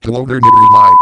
Hello there niggers my.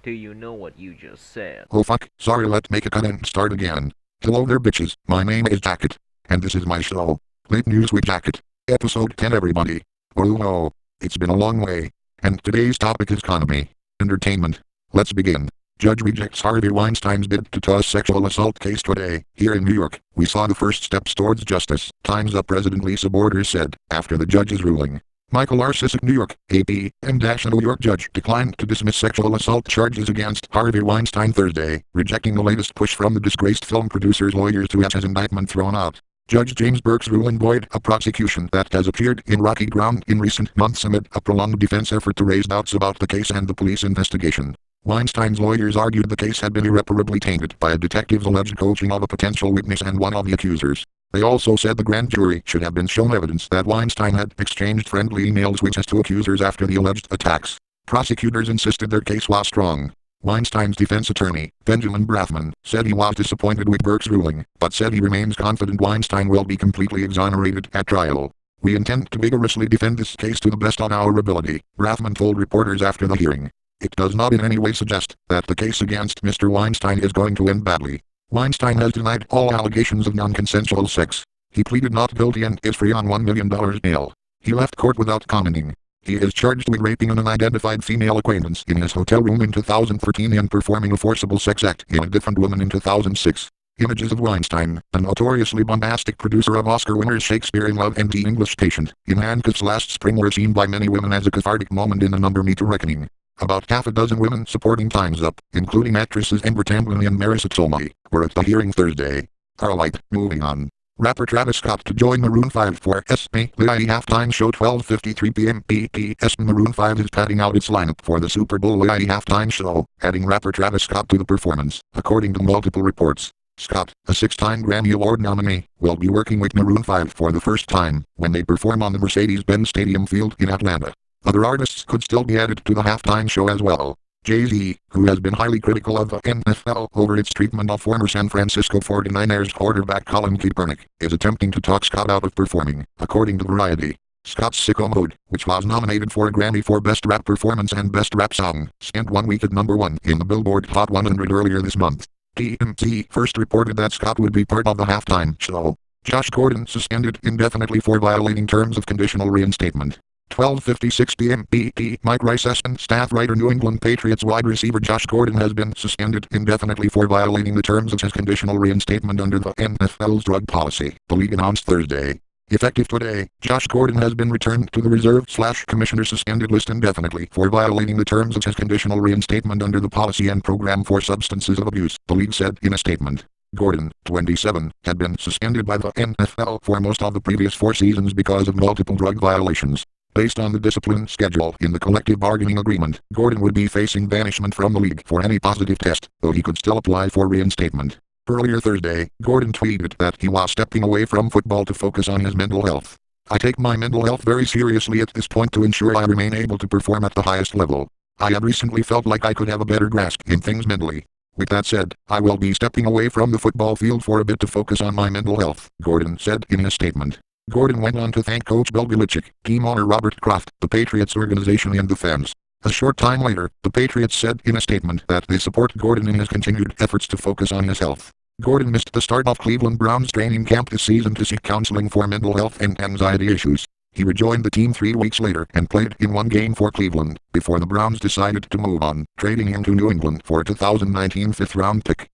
Do you know what you just said? Oh fuck, sorry, let's make a cut and start again. Hello there bitches, my name is Jacket. And this is my show. Late News with Jacket. Episode 10 everybody. Oh, it's been a long way. And today's topic is economy. Entertainment. Let's begin. Judge rejects Harvey Weinstein's bid to toss sexual assault case today. Here in New York, we saw the first steps towards justice. Times Up President Lisa Borders said, after the judge's ruling. Michael R. Sisek, New York, AP, and a New York judge declined to dismiss sexual assault charges against Harvey Weinstein Thursday, rejecting the latest push from the disgraced film producer's lawyers to have his indictment thrown out. Judge James Burke's ruling buoyed a prosecution that has appeared in rocky ground in recent months amid a prolonged defense effort to raise doubts about the case and the police investigation. Weinstein's lawyers argued the case had been irreparably tainted by a detective's alleged coaching of a potential witness and one of the accusers. They also said the grand jury should have been shown evidence that Weinstein had exchanged friendly emails with his two accusers after the alleged attacks. Prosecutors insisted their case was strong. Weinstein's defense attorney, Benjamin Brathman, said he was disappointed with Burke's ruling, but said he remains confident Weinstein will be completely exonerated at trial. We intend to vigorously defend this case to the best of our ability, Brathman told reporters after the hearing. It does not in any way suggest that the case against Mr. Weinstein is going to end badly. Weinstein has denied all allegations of non-consensual sex. He pleaded not guilty and is free on $1 million bail. He left court without commenting. He is charged with raping an unidentified female acquaintance in his hotel room in 2013 and performing a forcible sex act in a different woman in 2006. Images of Weinstein, a notoriously bombastic producer of Oscar winners Shakespeare in Love and The English Patient, in handcuffs last spring were seen by many women as a cathartic moment in the number meter reckoning. About half a dozen women supporting Time's Up, including actresses Amber Tamblyn and Marissa Tomei, were at the hearing Thursday. Alright, moving on. Rapper Travis Scott to join Maroon 5 for SP Live halftime show 12:53 p.m. BPS. Maroon 5 is padding out its lineup for the Super Bowl Live halftime show, adding rapper Travis Scott to the performance, according to multiple reports. Scott, a six-time Grammy Award nominee, will be working with Maroon 5 for the first time when they perform on the Mercedes-Benz Stadium field in Atlanta. Other artists could still be added to the halftime show as well. Jay-Z, who has been highly critical of the NFL over its treatment of former San Francisco 49ers quarterback Colin Kaepernick, is attempting to talk Scott out of performing, according to Variety. Scott's Sicko Mode, which was nominated for a Grammy for Best Rap Performance and Best Rap Song, spent 1 week at number 1 in the Billboard Hot 100 earlier this month. TMZ first reported that Scott would be part of the halftime show. Josh Gordon suspended indefinitely for violating terms of conditional reinstatement. 12:56 p.m. BT. Mike Rice-Espen, staff writer. New England Patriots wide receiver Josh Gordon has been suspended indefinitely for violating the terms of his conditional reinstatement under the NFL's drug policy, the league announced Thursday. Effective today, Josh Gordon has been returned to the reserve/commissioner suspended list indefinitely for violating the terms of his conditional reinstatement under the policy and program for substances of abuse, the league said in a statement. Gordon, 27, had been suspended by the NFL for most of the previous 4 seasons because of multiple drug violations. Based on the discipline schedule in the collective bargaining agreement, Gordon would be facing banishment from the league for any positive test, though he could still apply for reinstatement. Earlier Thursday, Gordon tweeted that he was stepping away from football to focus on his mental health. I take my mental health very seriously at this point to ensure I remain able to perform at the highest level. I have recently felt like I could have a better grasp in things mentally. With that said, I will be stepping away from the football field for a bit to focus on my mental health, Gordon said in his statement. Gordon went on to thank coach Bill Belichick, team owner Robert Kraft, the Patriots organization and the fans. A short time later, the Patriots said in a statement that they support Gordon in his continued efforts to focus on his health. Gordon missed the start of Cleveland Browns training camp this season to seek counseling for mental health and anxiety issues. He rejoined the team 3 weeks later and played in 1 game for Cleveland, before the Browns decided to move on, trading him to New England for a 2019 fifth-round pick.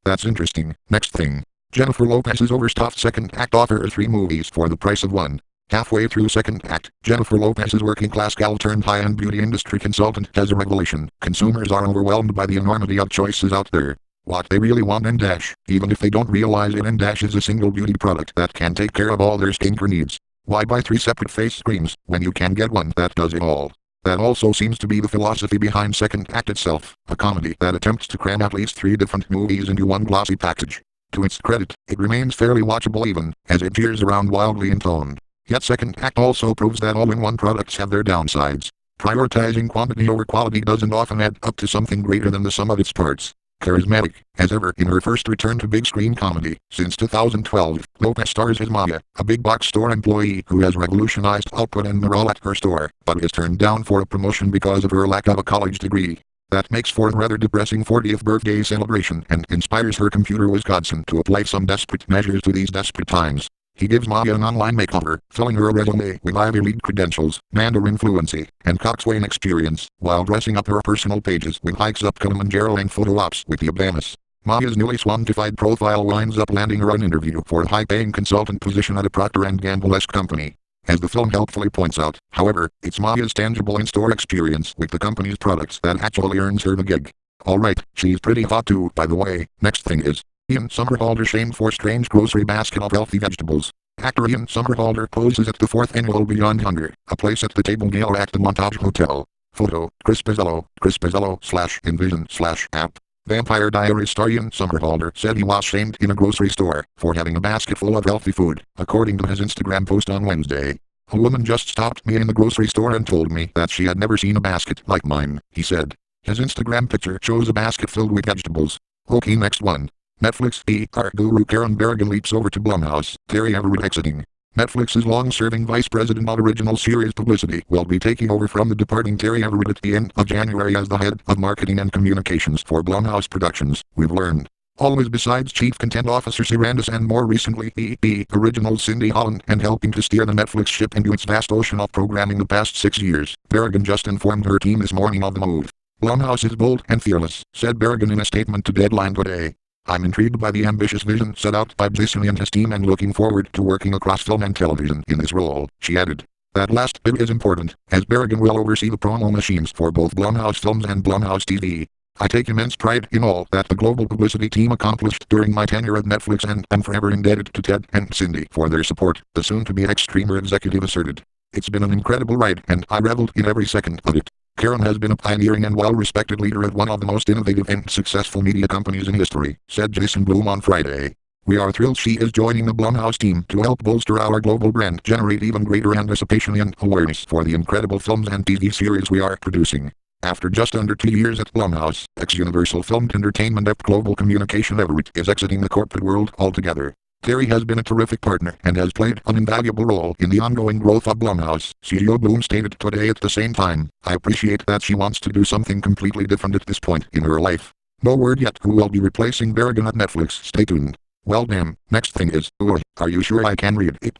That's interesting. Next thing. Jennifer Lopez's overstuffed second act offer 3 movies for the price of 1. Halfway through second act, Jennifer Lopez's working-class gal turned high-end beauty industry consultant has a revelation. Consumers are overwhelmed by the enormity of choices out there. What they really want and even if they don't realize it and is a single beauty product that can take care of all their skincare needs. Why buy 3 separate face creams when you can get one that does it all? That also seems to be the philosophy behind second act itself, a comedy that attempts to cram at least 3 different movies into one glossy package. To its credit, it remains fairly watchable even as it veers around wildly in tone. Yet second act also proves that all-in-one products have their downsides. Prioritizing quantity over quality doesn't often add up to something greater than the sum of its parts. Charismatic as ever in her first return to big screen comedy since 2012, Lopez stars as Maya, a big box store employee who has revolutionized output and morale at her store, but is turned down for a promotion because of her lack of a college degree. That makes for a rather depressing 40th birthday celebration and inspires her computer whiz godson to apply some desperate measures to these desperate times. He gives Maya an online makeover, filling her resume with Ivy League credentials, Mandarin fluency, and coxswain experience, while dressing up her personal pages with hikes up Kilimanjaro and photo ops with the Obamas. Maya's newly swantified profile winds up landing her an interview for a high-paying consultant position at a Procter & Gamble-esque company. As the film helpfully points out, however, it's Maya's tangible in-store experience with the company's products that actually earns her the gig. Alright, she's pretty hot too, by the way. Next thing is, Ian Somerhalder shamed for strange grocery basket of healthy vegetables. Actor Ian Somerhalder poses at the 4th annual Beyond Hunger, a place at the table gala at the Montage Hotel. Photo, Chris Pizzello/Envision/app. Vampire Diaries star Ian Somerhalder said he was shamed in a grocery store for having a basket full of healthy food, according to his Instagram post on Wednesday. A woman just stopped me in the grocery store and told me that she had never seen a basket like mine, he said. His Instagram picture shows a basket filled with vegetables. Okay, next one. Netflix PR guru Karen Berrigan leaps over to Blumhouse, Terry Everett exiting. Netflix's long-serving vice president of original series publicity will be taking over from the departing Terry Everett at the end of January as the head of marketing and communications for Blumhouse Productions, we've learned. Always besides Chief Content Officer Sarandis and more recently the original Cindy Holland and helping to steer the Netflix ship into its vast ocean of programming the past 6 years, Berrigan just informed her team this morning of the move. Blumhouse is bold and fearless, said Berrigan in a statement to Deadline today. I'm intrigued by the ambitious vision set out by Jason and his team and looking forward to working across film and television in this role, she added. That last bit is important, as Berrigan will oversee the promo machines for both Blumhouse Films and Blumhouse TV. I take immense pride in all that the global publicity team accomplished during my tenure at Netflix and am forever indebted to Ted and Cindy for their support, the soon-to-be ex-streamer executive asserted. It's been an incredible ride and I reveled in every second of it. Karen has been a pioneering and well-respected leader at one of the most innovative and successful media companies in history, said Jason Blum on Friday. We are thrilled she is joining the Blumhouse team to help bolster our global brand, generate even greater anticipation and awareness for the incredible films and TV series we are producing. After just under 2 years at Blumhouse, ex-Universal Filmed Entertainment Global Communication Everett is exiting the corporate world altogether. Terry has been a terrific partner and has played an invaluable role in the ongoing growth of Blumhouse, CEO Bloom stated today. At the same time, I appreciate that she wants to do something completely different at this point in her life. No word yet who will be replacing Berrigan at Netflix. Stay tuned. Well damn, next thing is, are you sure I can read it?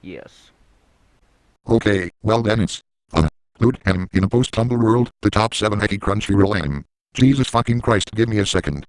Yes. Okay, well then it's, Lude M in a post-Tumble world, the top 7 Eki Crunchyroll aim. Jesus fucking Christ, give me a second.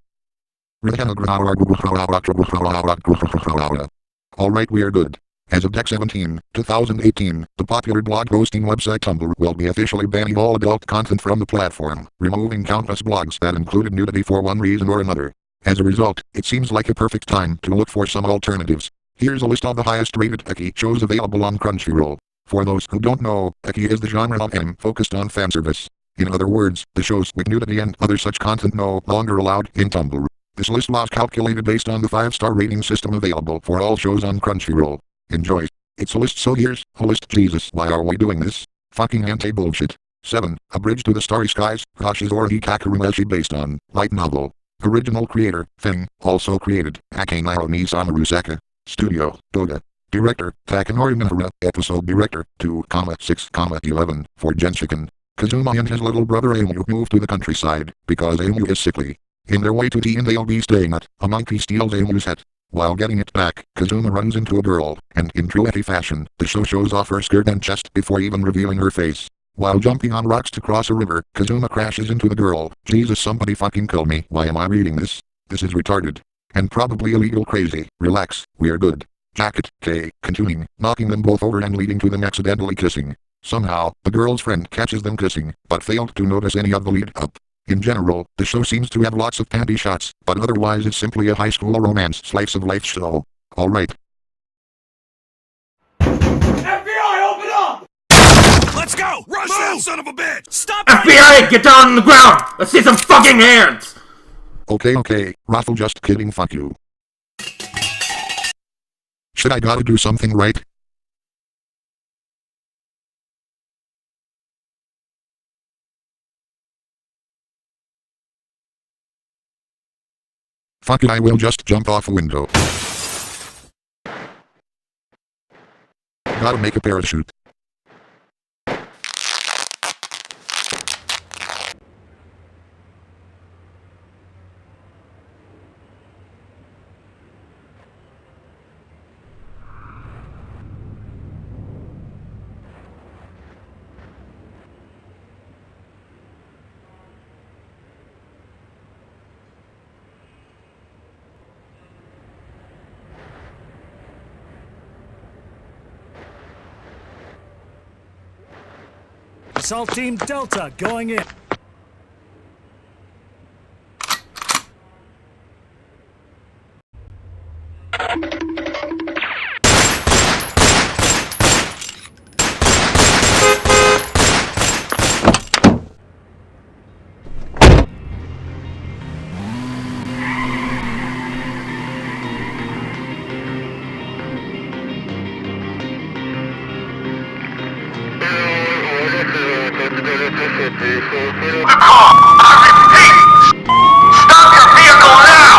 Alright, we are good. As of Dec 17, 2018, the popular blog hosting website Tumblr will be officially banning all adult content from the platform, removing countless blogs that included nudity for one reason or another. As a result, it seems like a perfect time to look for some alternatives. Here's a list of the highest-rated Eki shows available on Crunchyroll. For those who don't know, Eki is the genre of anime focused on fanservice. In other words, the shows with nudity and other such content no longer allowed in Tumblr. This list was calculated based on the 5-star rating system available for all shows on Crunchyroll. Enjoy. It's a list, so here's a list. Jesus, why are we doing this? Fucking anti-bullshit. 7. A Bridge to the Starry Skies, Hashizora Hikaru Eshi based on light novel. Original creator, Feng, also created, Akenaro ni Samarusaka. Studio, Doga. Director, Takanori Mihara. Episode director, 2,6,11, for Genshiken. Kazuma and his little brother Aimu move to the countryside, because Aimu is sickly. In their way to tea they'll be staying at, a monkey steals Aimu's hat. While getting it back, Kazuma runs into a girl, and in true Eki fashion, the show shows off her skirt and chest before even revealing her face. While jumping on rocks to cross a river, Kazuma crashes into the girl. Jesus, somebody fucking kill me. Why am I reading this? This is retarded. And probably illegal crazy. Relax, we're good. Jacket, K, continuing, knocking them both over and leading to them accidentally kissing. Somehow, the girl's friend catches them kissing, but failed to notice any of the lead up. In general, the show seems to have lots of panty shots, but otherwise it's simply a high school romance slice of life show. Alright. FBI, open up! Let's go! Rush that son of a bitch! Stop! FBI, get down on the ground! Let's see some fucking hands! Okay, Raffle, just kidding, fuck you. Should I gotta do something right? Fuck it, I will just jump off a window. Gotta make a parachute. Assault Team Delta going in. Stop your vehicle now!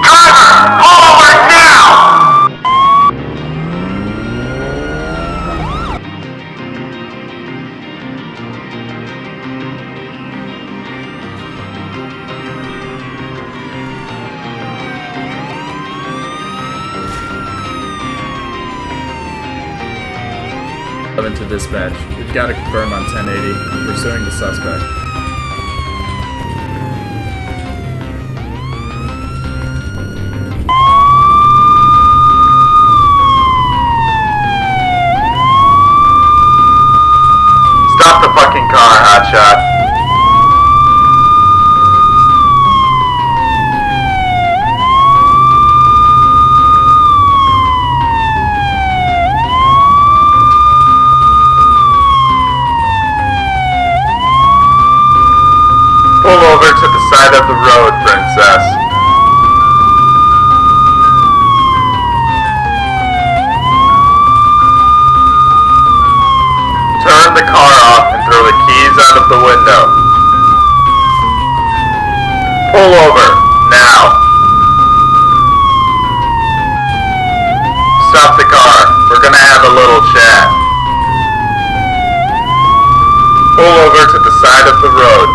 Driver, pull over now! To dispatch. We've got to confirm on 1080. Pursuing the suspect. Stop the fucking car, hotshot. Pull over to the side of the road, princess. Turn the car off and throw the keys out of the window. Pull over, now. Stop the car. We're gonna have a little chat. Pull over to the side of the road.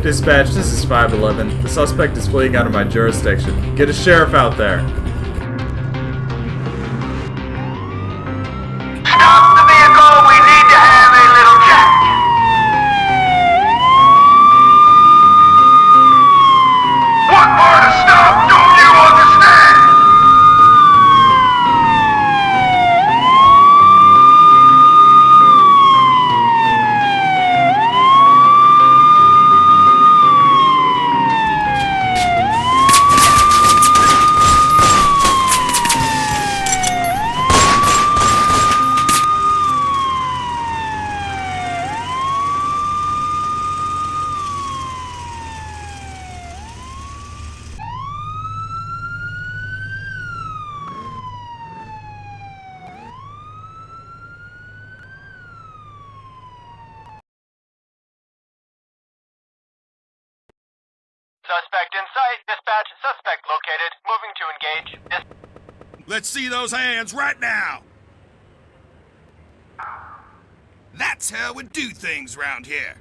Dispatch, this is 511. The suspect is fleeing out of my jurisdiction. Get a sheriff out there. Stop the vehicle! We need to have a little chat! What more to stop? Don't you understand? Suspect in sight. Dispatch. Suspect located. Moving to engage. Let's see those hands right now. That's how we do things round here.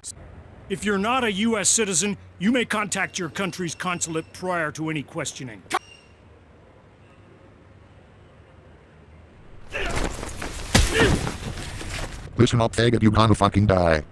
If you're not a U.S. citizen, you may contact your country's consulate prior to any questioning. Listen up, faggot, you gonna fucking die.